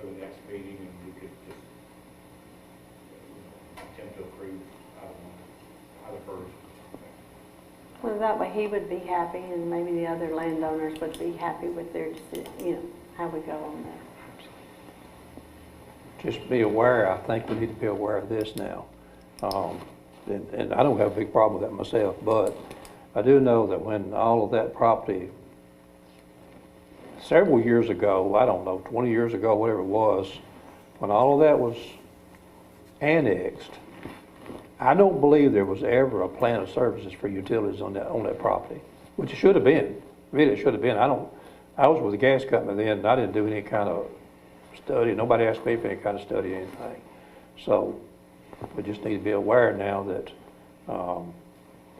for the next meeting, and we could just attempt to approve either version. Well, that way he would be happy and maybe the other landowners would be happy with their, how we go on that. Just be aware, I think we need to be aware of this now. And I don't have a big problem with that myself, but I do know that when all of that property, several years ago, I don't know, 20 years ago, whatever it was, when all of that was annexed, I don't believe there was ever a plan of services for utilities on that property, which it should have been. Really, it should have been. I was with the gas company then, and I didn't do any kind of study. Nobody asked me for any kind of study or anything. So we just need to be aware now that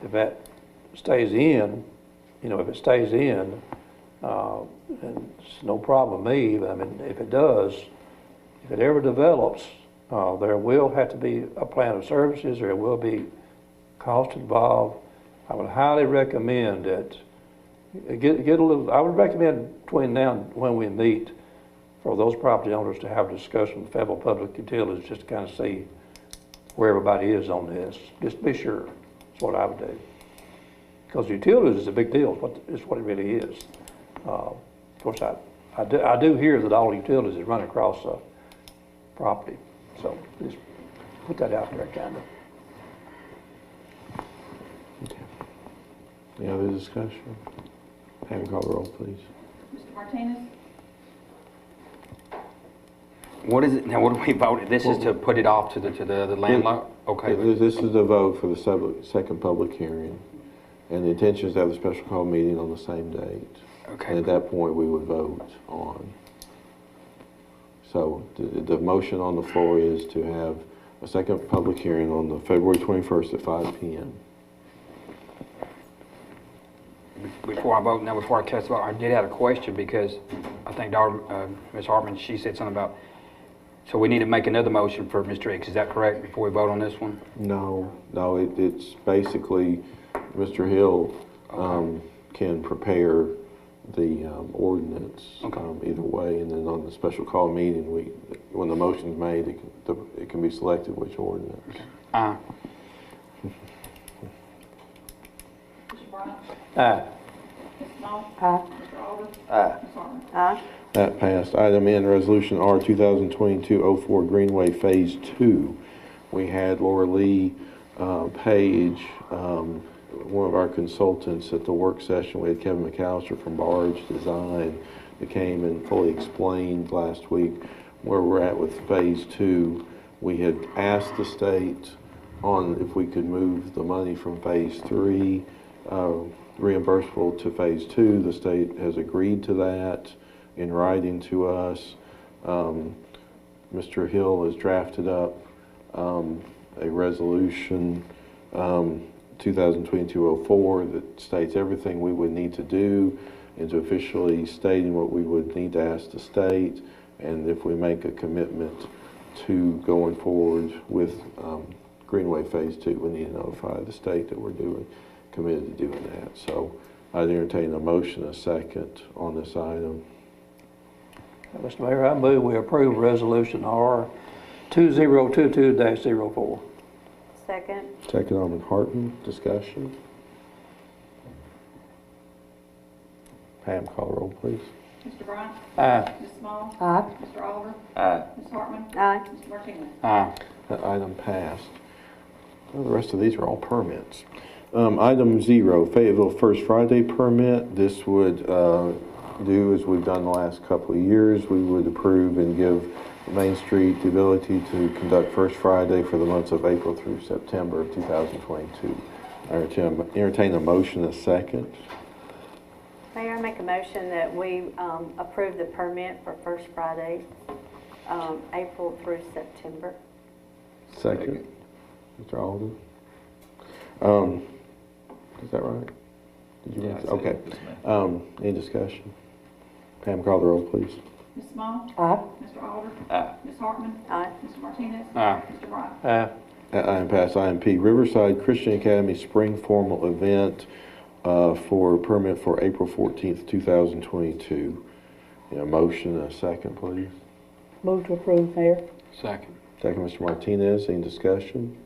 if that stays in, if it stays in, and it's no problem with me, but I mean, if it does, if it ever develops, there will have to be a plan of services, there will be cost involved. I would highly recommend that, I would recommend between now and when we meet for those property owners to have a discussion with Fayetteville Public Utilities just to kind of see where everybody is on this, just to be sure. That's what I would do. Because utilities is a big deal, is what it really is. Of course, I do hear that all utilities is running across the property. So just put that out there, kind of. Okay. Any other discussion? Pam, call the roll, please. Mr. Martinez? What is it, now what do we vote? This is to put it off to the landlord? Okay. This is the vote for the second public hearing. And the intention is to have a special call meeting on the same date. Okay. And at that point, we would vote on. So the motion on the floor is to have a second public hearing on the February 21st at 5 p.m. before I vote, now before I cast the vote, I did have a question because I think Ms. Hartman, she said something about, so we need to make another motion for Mr. X, is that correct, before we vote on this one? No, it's basically, Mr. Hill can prepare the ordinance either way, and then on the special call meeting, when the motion's made, it can be selected which ordinance. Mr. Bryant? Aye. Ms. Small? Aye. Mr. Alder? Aye. Ms. Hartman? Aye. That passed. Item N, Resolution R 2022-04 Greenway Phase 2. We had Laura Lee Page, one of our consultants at the work session. We had Kevin McAllister from Barge Design that came and fully explained last week where we're at with Phase 2. We had asked the state on if we could move the money from Phase 3 reimbursable to Phase 2. The state has agreed to that in writing to us. Mr. Hill has drafted up a resolution 2022-04 that states everything we would need to do into officially stating what we would need to ask the state, and if we make a commitment to going forward with Greenway Phase 2, we need to notify the state that we're committed to doing that. So I'd entertain a motion, a second on this item. Mr. Mayor, I move we approve Resolution R 2022-04. Second. Second, Alderman Hartman. Discussion. Pam, call the roll, please. Mr. Bryant? Aye. Ms. Small? Aye. Mr. Alder? Aye. Ms. Hartman? Aye. Mr. Martinez? Aye. That item passed. Well, the rest of these are all permits. Item 0, Fayetteville First Friday permit. This would do as we've done the last couple of years. We would approve and give Main Street the ability to conduct First Friday for the months of April through September of 2022. I entertain a motion, a second. Mayor, I make a motion that we approve the permit for First Friday, April through September. Second. Mr. Alden. Is that right? Did you mention? Okay. Any discussion? Pam, call the roll, please. Ms. Small? Aye. Mr. Alder? Aye. Ms. Hartman? Aye. Mr. Martinez? Aye. Mr. Bryant? Aye. That item passed. Item P, Riverside Christian Academy Spring Formal Event for permit for April 14th, 2022. Motion, a second, please. Move to approve, Mayor. Second. Second, Mr. Martinez. Any discussion?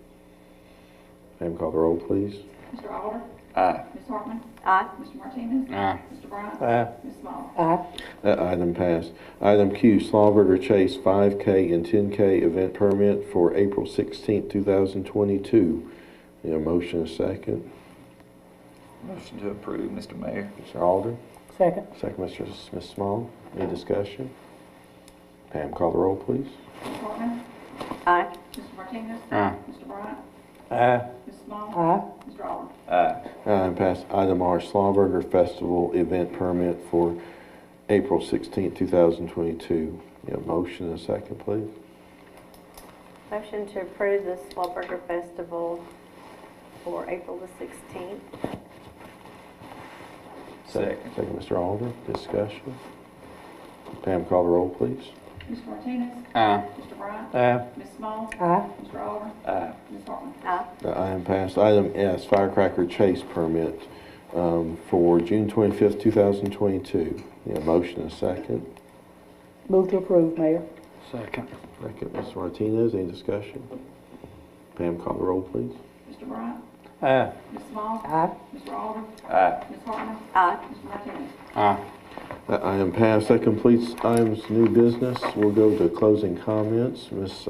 Pam, call the roll, please. Mr. Alder? Aye. Ms. Hartman? Aye. Mr. Martinez? Aye. Mr. Bryant? Aye. Ms. Small? Aye. That item passed. Item Q, Slaughter Chase 5K and 10K event permit for April 16th, 2022. Motion, a second. Motion to approve, Mr. Mayor. Mr. Alder. Second. Second, Ms. Small. Any discussion? Pam, call the roll, please. Ms. Hartman? Aye. Mr. Martinez? Aye. Mr. Bryant? Aye. Ms. Small? Aye. Mr. Alder? Aye. Item passed. Item R, Slaughter Festival event permit for April 16th, 2022. Motion, a second, please. Motion to approve the Swallburger Festival for April the 16th. Second. Second, Mr. Alder. Discussion. Pam, call the roll, please. Mr. Martinez? Aye. Mr. Bryant? Aye. Ms. Small? Aye. Mr. Alder? Aye. Ms. Hartman? Aye. That item passed. Item S, Firecracker Chase permit for June 25th, 2022. Motion, a second. Move to approve, Mayor. Second. Second, Mr. Martinez. Any discussion? Pam, call the roll, please. Mr. Bryant? Aye. Ms. Small? Aye. Mr. Alder? Aye. Ms. Hartman? Aye. Mr. Martinez? Aye. That item passed. That completes items new business. We'll go to closing comments. Ms.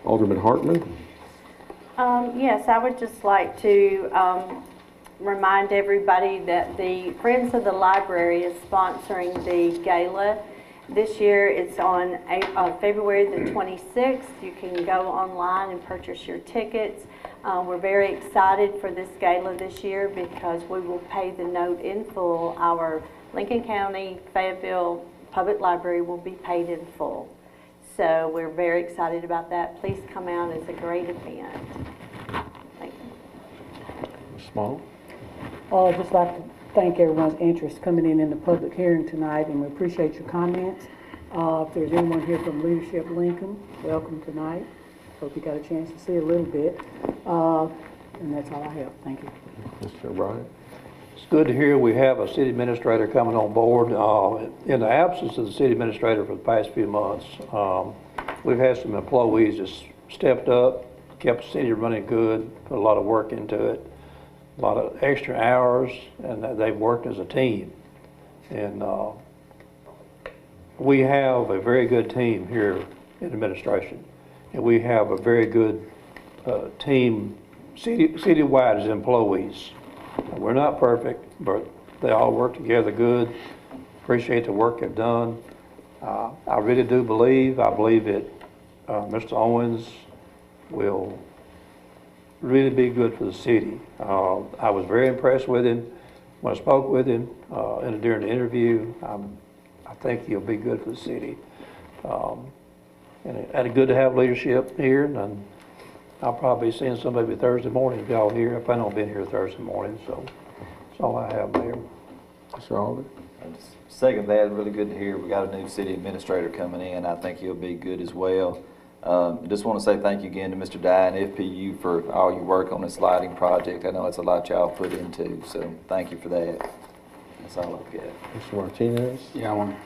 Alderman Hartman. Yes, I would just like to remind everybody that the Friends of the Library is sponsoring the gala. This year it's on February the 26th. You can go online and purchase your tickets. We're very excited for this gala this year because we will pay the note in full. Our Lincoln County Fayetteville Public Library will be paid in full. So we're very excited about that. Please come out. It's a great event. Thank you. Ms. Small. I'd just like to thank everyone's interest coming in the public hearing tonight, and we appreciate your comments. If there's anyone here from Leadership Lincoln, welcome tonight. Hope you got a chance to see a little bit. And that's all I have. Thank you. Mr. O'Brien? It's good to hear we have a city administrator coming on board. In the absence of the city administrator for the past few months, we've had some employees that stepped up, kept the city running good, put a lot of work into it, a lot of extra hours, and they've worked as a team. And we have a very good team here in administration, and we have a very good team citywide as employees. We're not perfect, but they all work together good. Appreciate the work they've done. I really do believe that Mr. Owens will really be good for the city. I was very impressed with him when I spoke with him during the interview. I think he'll be good for the city. And it's good to have leadership here, and I'll probably be seeing somebody Thursday morning if y'all here. I plan on being here Thursday morning, so that's all I have, Mayor. Mr. Alderman? Second that, really good to hear. We got a new city administrator coming in. I think he'll be good as well. Just want to say thank you again to Mr. Dye and FPU for all your work on this lighting project. I know it's a lot y'all put into, so thank you for that. That's all I've got. Mr. Martinez? Yeah, I want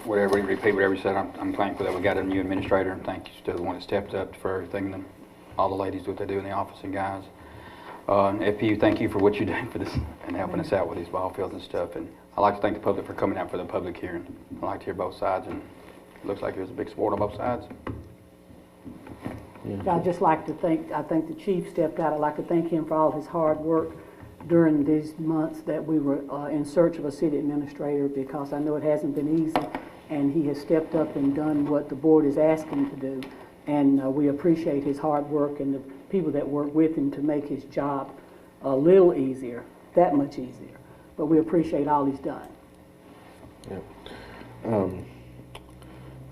whatever, repeat whatever you said. I'm thankful that we got a new administrator, and thank you to the one that stepped up for everything, and all the ladies, what they do in the office, and guys. And FPU, thank you for what you're doing for this and helping us out with these ball fields and stuff. And I'd like to thank the public for coming out for the public hearing. I like to hear both sides, and it looks like there's a big support on both sides. I'd just like to thank, I think the chief stepped out. I'd like to thank him for all his hard work during these months that we were in search of a city administrator, because I know it hasn't been easy, and he has stepped up and done what the board is asking to do. And we appreciate his hard work and the people that work with him to make his job a little easier, that much easier. But we appreciate all he's done. Yeah.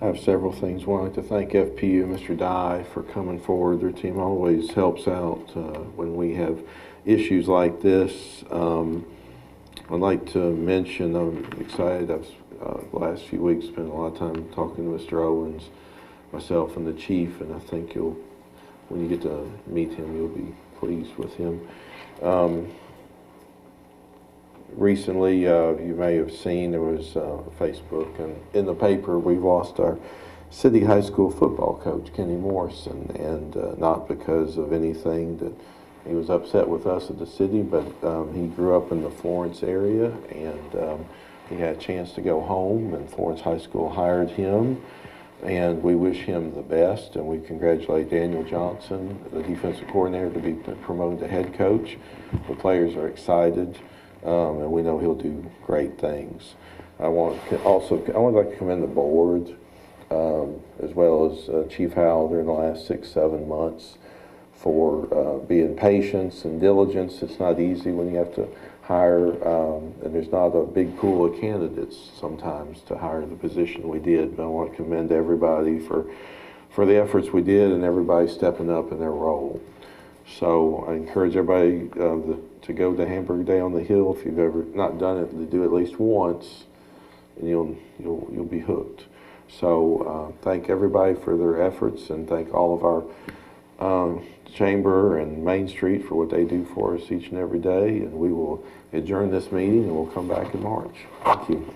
I have several things. One, I'd like to thank FPU and Mr. Dye for coming forward. Their team always helps out when we have issues like this. I'd like to mention, I'm excited. I've the last few weeks spent a lot of time talking to Mr. Owens, myself, and the chief, and I think when you get to meet him, you'll be pleased with him. Recently, you may have seen there was Facebook and in the paper, we've lost our city high school football coach, Kenny Morrison, and not because of anything that he was upset with us at the city, but he grew up in the Florence area, and he had a chance to go home, and Florence High School hired him, and we wish him the best, and we congratulate Daniel Johnson, the defensive coordinator, to be promoted to head coach. The players are excited. And we know he'll do great things. I would like to commend the board, as well as Chief Howell during the last 6-7 months for being patient and diligence. It's not easy when you have to hire, and there's not a big pool of candidates sometimes to hire the position we did. But I want to commend everybody for the efforts we did and everybody stepping up in their role. So I encourage everybody to go to Hamburger Day on the Hill if you've ever not done it. To do it at least once, and you'll be hooked. So thank everybody for their efforts, and thank all of our Chamber and Main Street for what they do for us each and every day. And we will adjourn this meeting, and we'll come back in March. Thank you.